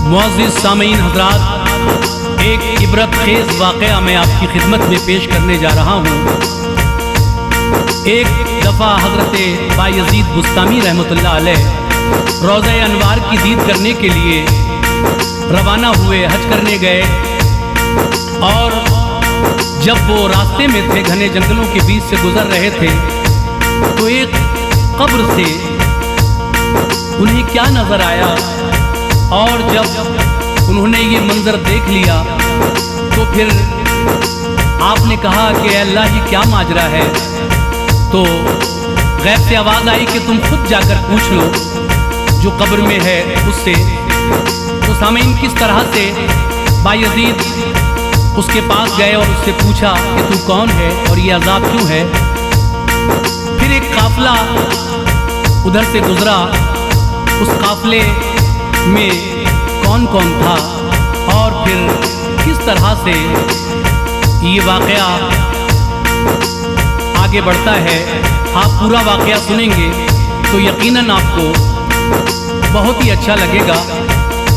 मुअज़्ज़िज़ सामीन हज़रात, एक इबरत खेज़ वाक़या मैं आपकी खिदमत में पेश करने जा रहा हूँ। एक दफ़ा हज़रत बायज़ीद बुस्तामी रहमतुल्लाह अलैह रोज़ा अनवार की दीद करने के लिए रवाना हुए, हज करने गए। और जब वो रास्ते में थे, घने जंगलों के बीच से गुज़र रहे थे, तो एक कब्र से उन्हें क्या नज़र आया। और जब उन्होंने ये मंजर देख लिया तो फिर आपने कहा कि अल्लाह ये क्या माजरा है। तो गैब से आवाज़ आई कि तुम खुद जाकर पूछ लो जो कब्र में है उससे। तो सामीन किस तरह से बायज़ीद उसके पास गए और उससे पूछा कि तू कौन है और ये अज़ाब क्यों है। फिर एक काफ़िला उधर से गुजरा, उस काफ़िले में कौन कौन था और फिर किस तरह से ये वाक़या आगे बढ़ता है। आप पूरा वाक़या सुनेंगे तो यकीनन आपको बहुत ही अच्छा लगेगा।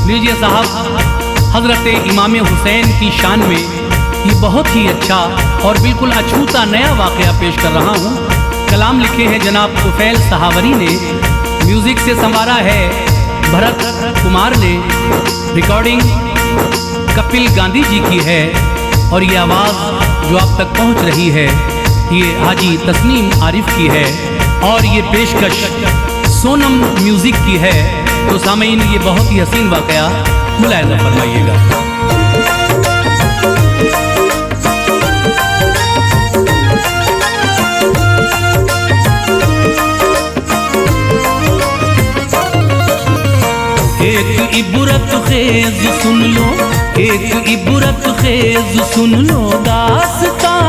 लीजिए साहब, हज़रत इमाम हुसैन की शान में ये बहुत ही अच्छा और बिल्कुल अछूता नया वाक़या पेश कर रहा हूँ। कलाम लिखे हैं जनाब तुफ़ैल सहावरी ने, म्यूज़िक से संवारा है भरत कुमार ने, रिकॉर्डिंग कपिल गांधी जी की है। और ये आवाज़ जो आप तक पहुंच रही है ये हाजी तस्नीम आरिफ की है और ये पेशकश सोनम म्यूज़िक की है। तो सामीन ये बहुत ही हसीन वाक़या मुलाहिज़ा फरमाइएगा। एक इबरत खेज़ सुन लो, एक इबरत खेज़ सुन लो दास्तां,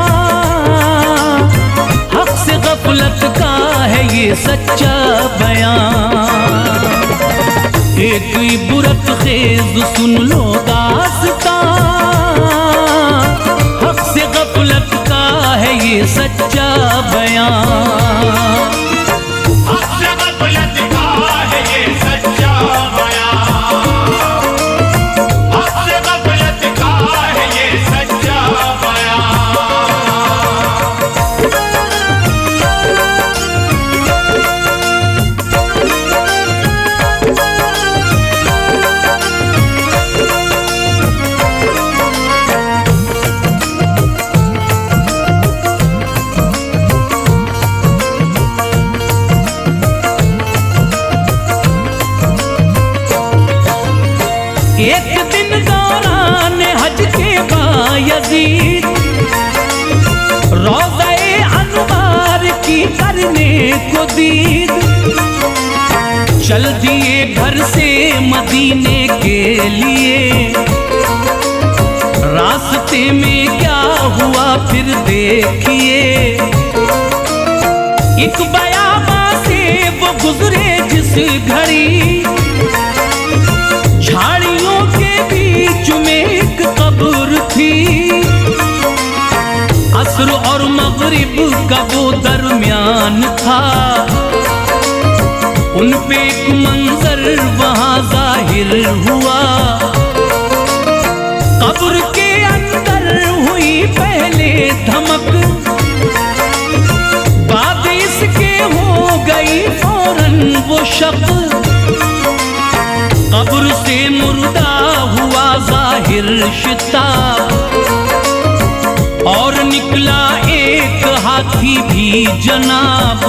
हक़ से गफलत का है ये सच्चा बयान। एक इबरत खेज़ सुन लो दास्तां, हक़ से गफलत का है ये सच्चा बयान। एक दिन दौरान हज के बायज़ीद रोज़ाए अनवार की करने को दीद, चल दिए घर से मदीने के लिए। रास्ते में क्या हुआ फिर देखिए, एक बयाबा से वो गुजरे जिस घड़ी, झाड़ियों के बीच में एक कब्र थी। असर और मगरिब का वो दरमियान था, उन पे एक मंजर वहां जाहिर हुआ। कब्र के अंदर हुई पहले धमक, बाद इसके हो गई फौरन वो शक। कब्र से मुर्दा हुआ जाहिर शिताब, और निकला एक हाथी भी जनाब।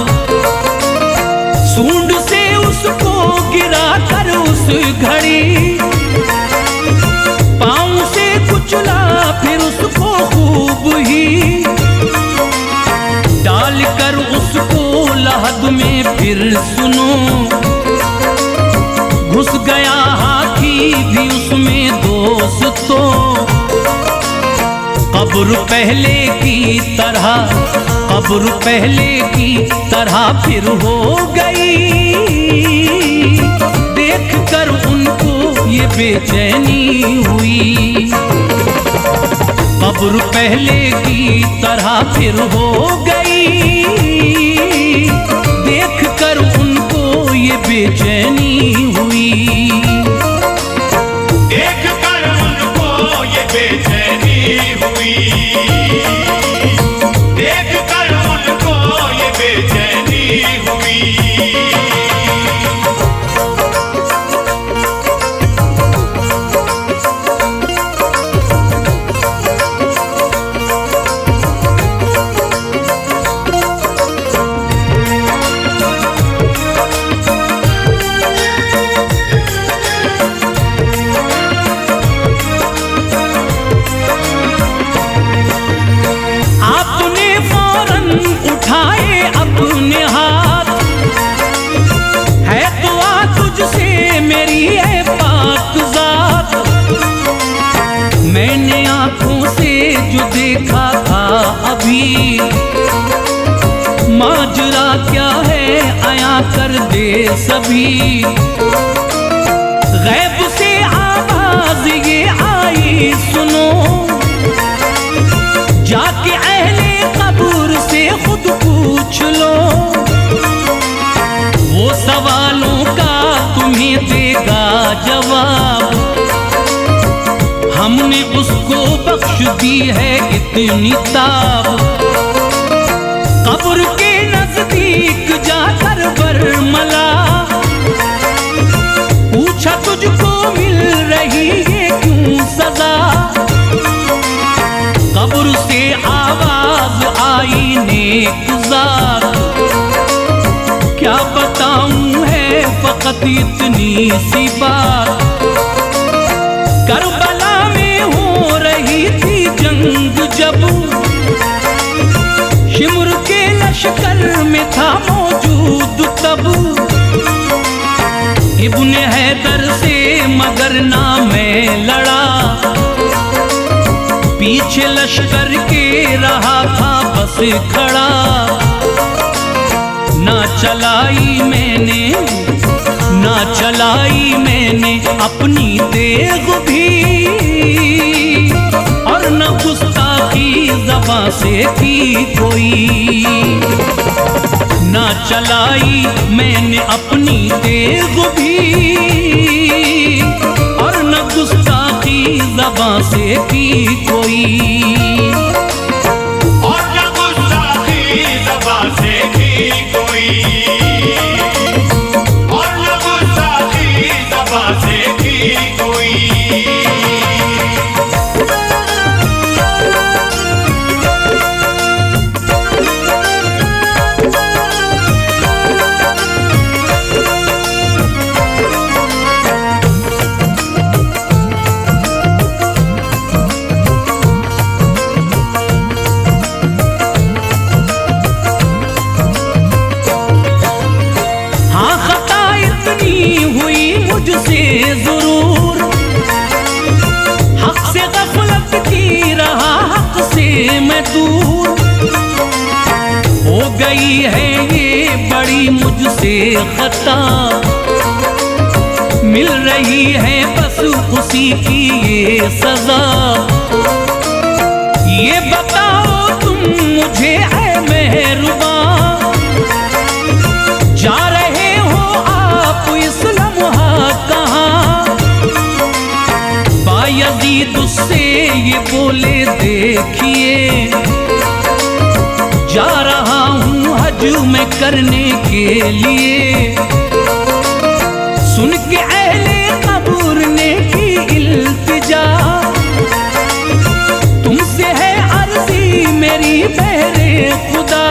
सूंड से उसको गिरा कर उस घड़ी, पांव से कुचला फिर उसको खूब ही, डाल कर उसको लहद में फिर सुनो, घुस गया हाथी भी उसमें दोस्तों। कब्र पहले की तरह, कब्र पहले की तरह फिर हो गई। देख कर उनको ये बेचैनी हुई, कब्र पहले की तरह फिर हो गई। देख कर उनको ये बेचैनी हुई। माजरा क्या है आया कर दे सभी। गैब से आवाज ये आई सुनो, जाके अहले कब्र से खुद पूछ लो। वो सवालों का तुम्हें देगा जवाब, हमने उसको बख्श दी है इतनी ताब। कब्र के नजदीक जाकर बरमला पूछा तुझको मिल रही है क्यों सजा। कब्र से आवाज आई नेकुज़ार, क्या बताऊं है फकत इतनी सी बात। करबला में हो रही थी जंग जब, शिमर के लश्कर में था मौजूद तब। इब्ने हैदर से मगर ना मैं लड़ा, पीछे लश्कर के रहा था बस खड़ा। ना चलाई मैंने अपनी तेग भी, और न गुस्ताखी ज़बां से की कोई। ना चलाई मैंने अपनी तेग भी, और न गुस्ताखी ज़बां से की कोई। और न गुस्ताखी ज़बां से की कोई, और न गुस्ताखी ज़बां से की कोई। मुझसे जरूर हक से गफलत की रहा, हक से मैं दूर हो गई है ये बड़ी मुझसे खता। मिल रही है बस उसी की ये सजा। ये बताओ तुम मुझे ऐ मेहरबां, जा रहे हो आप इस लम्हा कहाँ। बायज़ीद उससे ये बोले देखिए, जा रहा हूँ हज में करने के लिए। सुन के अहले कब्र ने की इल्तिजा, तुमसे है अर्ज़ी मेरी बहरे खुदा।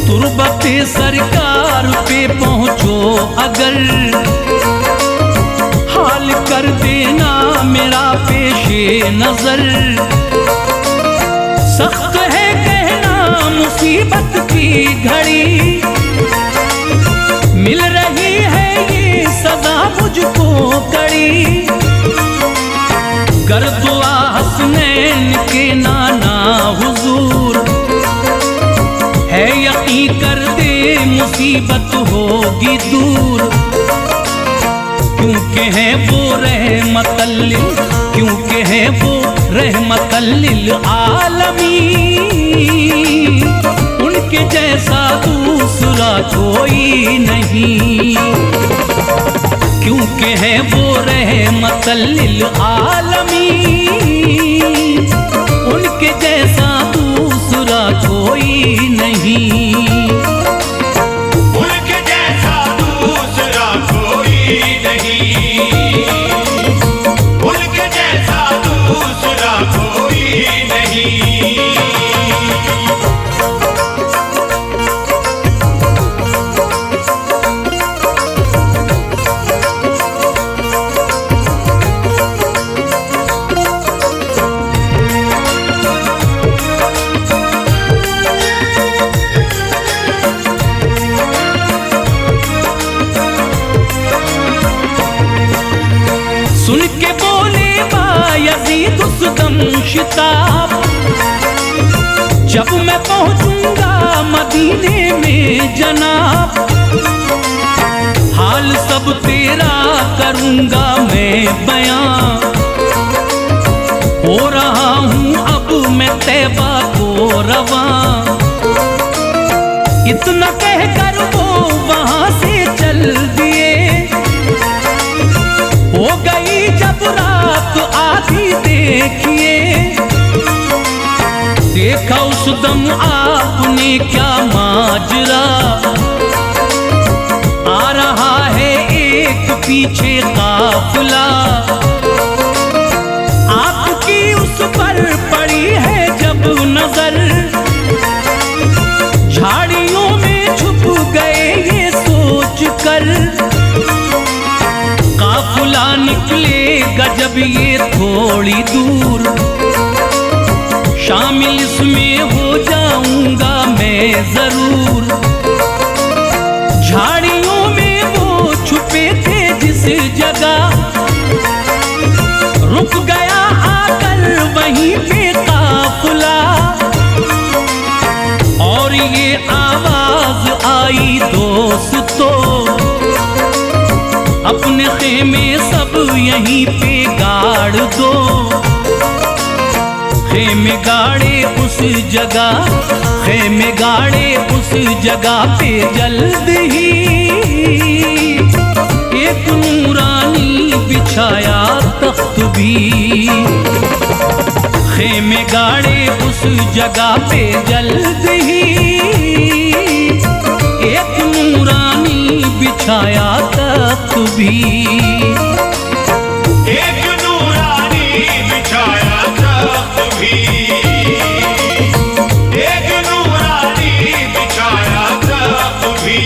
तुरबते सरकार पे पहुंचो अगर, हाल कर देना मेरा पेशे नजर। सख्त है कहना मुसीबत की घड़ी, मिल रही है ये सजा मुझको कड़ी। कर दुआ हसनैन के नाना हुजूर, है यकीन कर दे मुसीबत होगी दूर। क्योंकि है वो रहमतल लिल, क्योंकि है वो रहमतल लिल आलमीन। उनके जैसा दूसरा कोई नहीं, क्योंकि है वो रहमतल लिल आलमीन। उनके जैसा दूसरा कोई नहीं, उनके जैसा दूसरा कोई नहीं, उनके जैसा दूसरा कोई नहीं। सुन के बोले बायज़ीद उस दम शिताब, जब मैं पहुंचूंगा मदीने में जनाब, हाल सब तेरा करूंगा मैं बयां। हो रहा हूं अब मैं तैबा को रवां। इतना कहकर वो वहां से चल दिए। हो गई जब रात आधी देखिए, देखा उस दम आपने क्या माजरा। आ रहा है एक पीछे काफिला, आपकी उस पर पड़ी है जब नजर। झाड़ियों में छुप गए ये सोच कर, काफिला निकलेगा जब ये थोड़ी दूर। शामिल इसमें हो जाऊंगा मैं जरूर। झाड़ियों में वो छुपे थे जिस जगह, रुक गया आकर वहीं पे काफिला। और ये आवाज आई दोस्तों, अपने खेमे सब यहीं पे गाड़ दो। खेमे गाड़े उस जगह, खेमे गाड़े उस जगह पे जल्द ही। एक नूरानी बिछाया तख्त भी, खेमे गाड़े उस जगह पे जल्द ही। एक नूरानी बिछाया तख्त भी, एक नूरानी बिछाया तख्त भी, एक नूरानी बिछाया तख्त भी।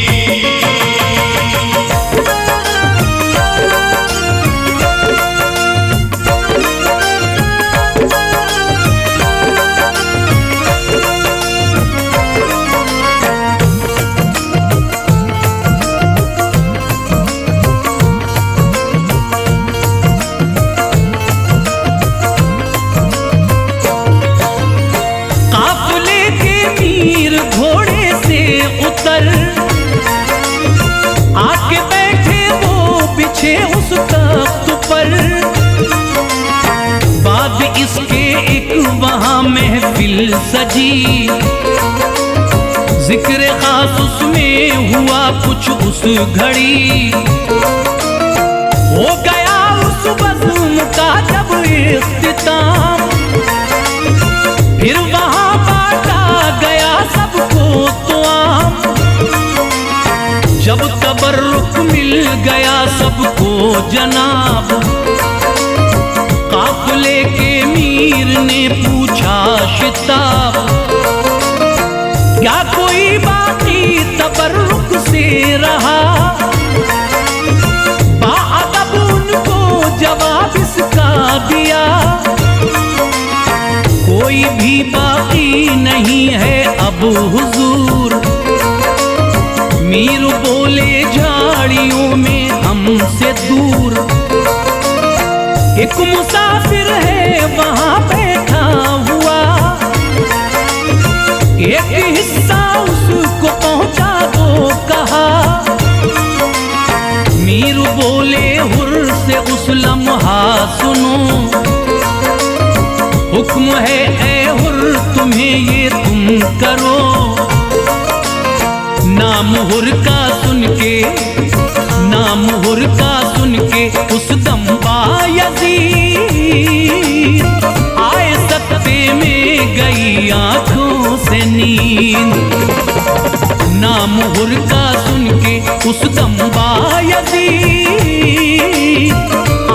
आके बैठे वो बिछे उस तख्त पर। बाद इसके एक वहां महफिल सजी, जिक्र खास उसमें हुआ कुछ उस घड़ी। हो गया उस बज़्म का जब इख्तिताम, फिर वहां बांटा गया सबको तो आम। जब तबर्रुक मिल गया सबको जनाब, काफिले के मीर ने पूछा शिताब, क्या कोई बाकी तबर्रुक से रहा? बाअदब उनको जवाब इसका दिया, कोई भी बाकी नहीं है अब हुजूर। मीर बोले झाड़ियों में हमसे दूर, एक मुसाफिर है वहां बैठा हुआ। एक हिस्सा उसको पहुंचा दो कहा। मीर बोले हुर से उस लम्हा सुनो, हुक्म है ए हुर तुम्हें ये तुम करो। नाम हुर का सुन के, नाम हुर का सुन के उस दम बायज़ीद आए सकते में गई आंखों से नींद। नाम हुर का सुन के उस दम बायज़ीद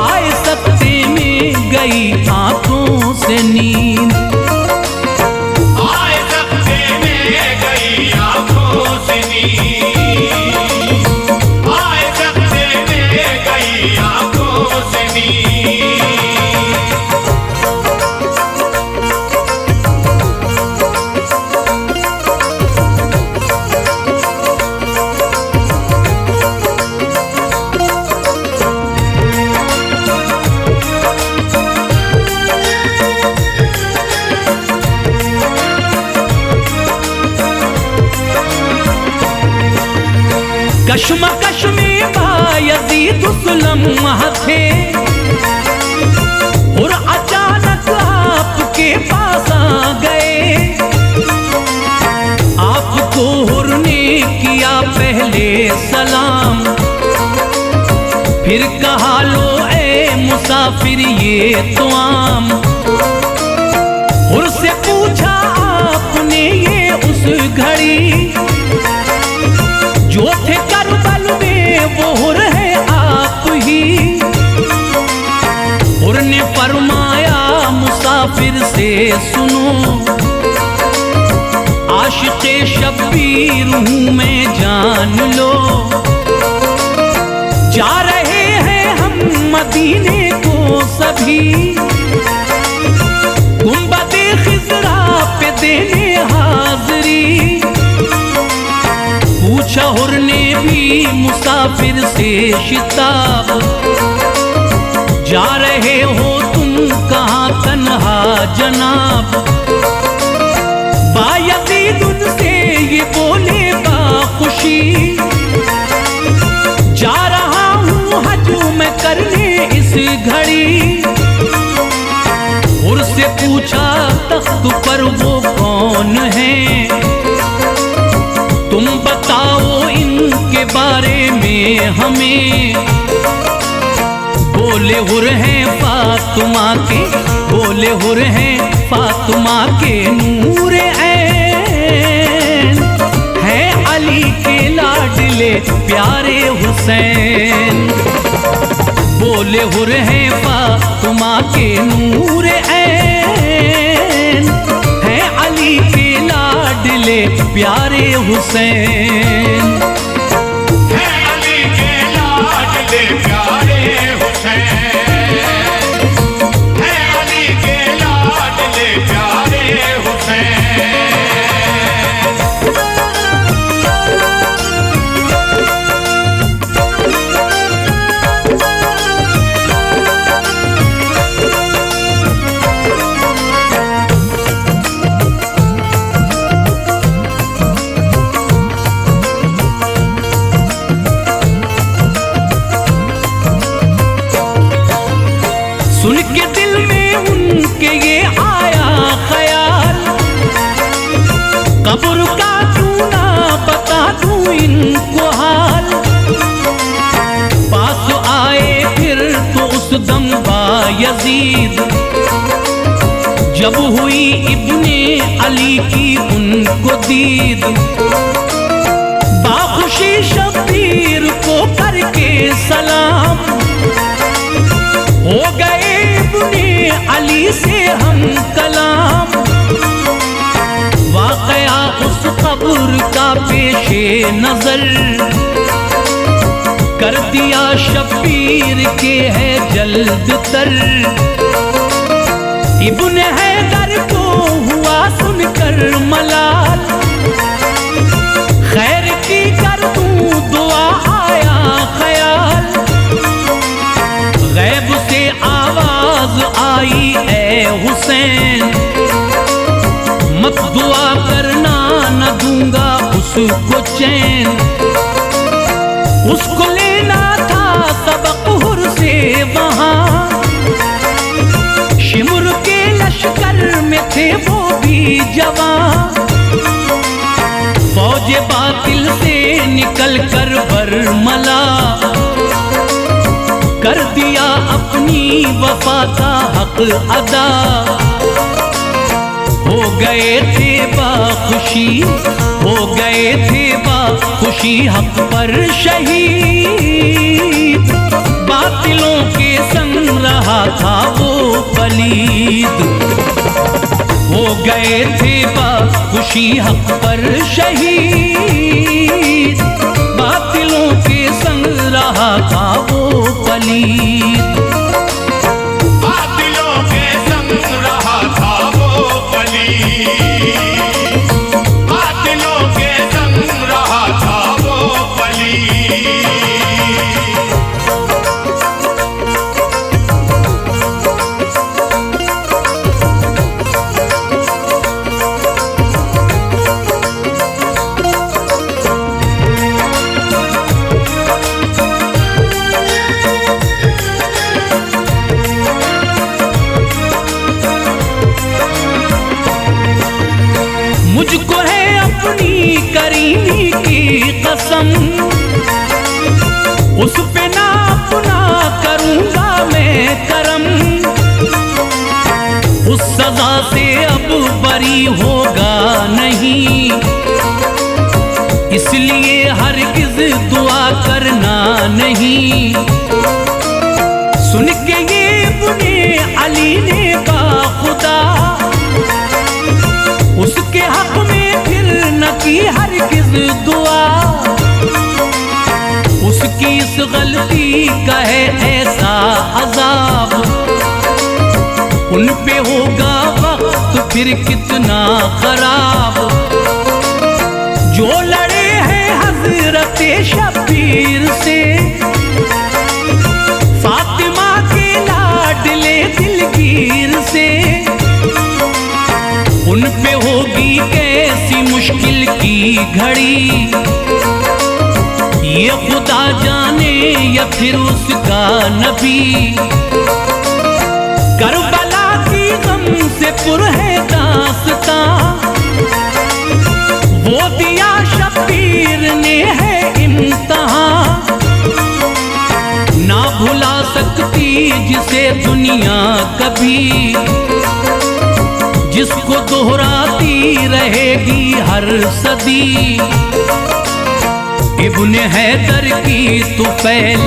आए सकते में गई आंखों से नींद। कश्मकश में बायजीद उस लम्हा थे और अचानक आपके पास आ गए। आपको हुर ने किया पहले सलाम, फिर कहा लो ए मुसाफिर ये तो आम। हुर से पूछा आपने ये उस घड़ी, जो थे करबल में वो हुर है आप ही। हुर ने फरमाया मुसाफिर से सुनो, आशिक़े शब्बीर हूँ मैं जान लो। जा रहे हैं हम मदीने को सभी, गुंबदे खिज़रा पे देने हाज़री। पूछा हुर ने भी मुसाफिर से शिताब, जा रहे हो तुम कहाँ तन्हा जनाब। बायजीद उनसे ये बोले बाखुशी, जा रहा हूँ हज मैं करने इस घड़ी। हुर से पूछा तख्त पर वो कौन है, तुम बताओ इनके बारे में हमें। बोले हुर हैं फातिमा के, बोले हुर हैं फातिमा के नूर ऐन, हैं अली के लाडले प्यारे हुसैन। बोले हुर हैं फातिमा के नूर ऐन, हैं अली के लाडले प्यारे हुसैन। है अली के लाडले प्यारे हुसैन, है अली के लाडले प्यारे हुसैन। सुन के दिल में उनके ये आया ख्याल, कब्र का क्यों ना बता दूं इनको हाल। पास आए फिर तो उस दम बायजीद, जब हुई इब्ने अली की उनको दीद। बाखुशी शब्बीर को करके सलाम, हो गए इब्ने अली से हम कलाम। वाक़या उस कब्र का पेशे नजर, कर दिया शब्बीर के है जल्द तर। इब्ने हैदर को हुआ सुनकर मलाल, खैर की कर दूं दुआ आया ख्याल। गैब से आवाज आई ए हुसैन, मत दुआ करना न दूंगा उसको चैन। उसको लेना था सबक हुर से वहां, शिमुर के लश्कर में थे वो भी जवान। फौज बातिल से निकल कर बरमला, कर दिया अपनी वफा का हक अदा। हो गए थे बाखुशी, हो गए थे बाखुशी हक पर शहीद। बातिलों के संग रहा था वो पलीद, हो गए थे बाखुशी हक पर शहीद। बातिलों के संग रहा था वो पलीद, बातिलों के संग रहा था वो पलीद, बातिलों के संग रहा था वो पलीद। कसम, उस पे ना अपना करूंगा मैं करम। उस सजा से अब बरी होगा नहीं, इसलिए हरगिज़ दुआ करना नहीं। सुन के ये इब्ने अली ने कहा खुदा उसके हक में फिर न की हरगिज़ दुआ। उसकी इस गलती का है ऐसा अजाब, उन पे होगा वक्त फिर कितना खराब। जो लड़े हैं हजरत शब्बीर से, फातिमा के लाडले दिलगीर से, उन पे होगी कैसी मुश्किल की घड़ी। ये खुदा जाने या फिर उसका नबी। करबला की गम से पुर है दास्तां, वो दिया शब्बीर ने है इम्तिहान। ना भुला सकती जिसे दुनिया कभी, जिसको दोहराती रहेगी हर सदी। इब्ने हैदर की तुफैल,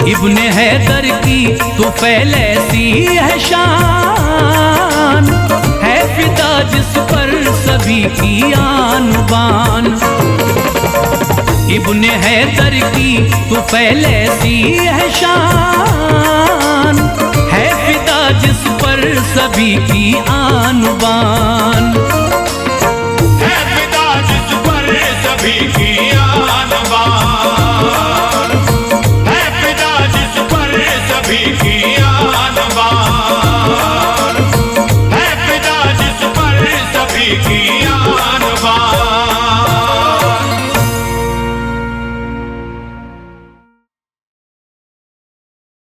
इब्ने हैदर की तुफैल ऐसी है शान, है फिदा जिस पर सभी की आन बान। इब्ने हैदर की तुफैल ऐसी है शान, है फिदा जिस पर सभी की आन बान।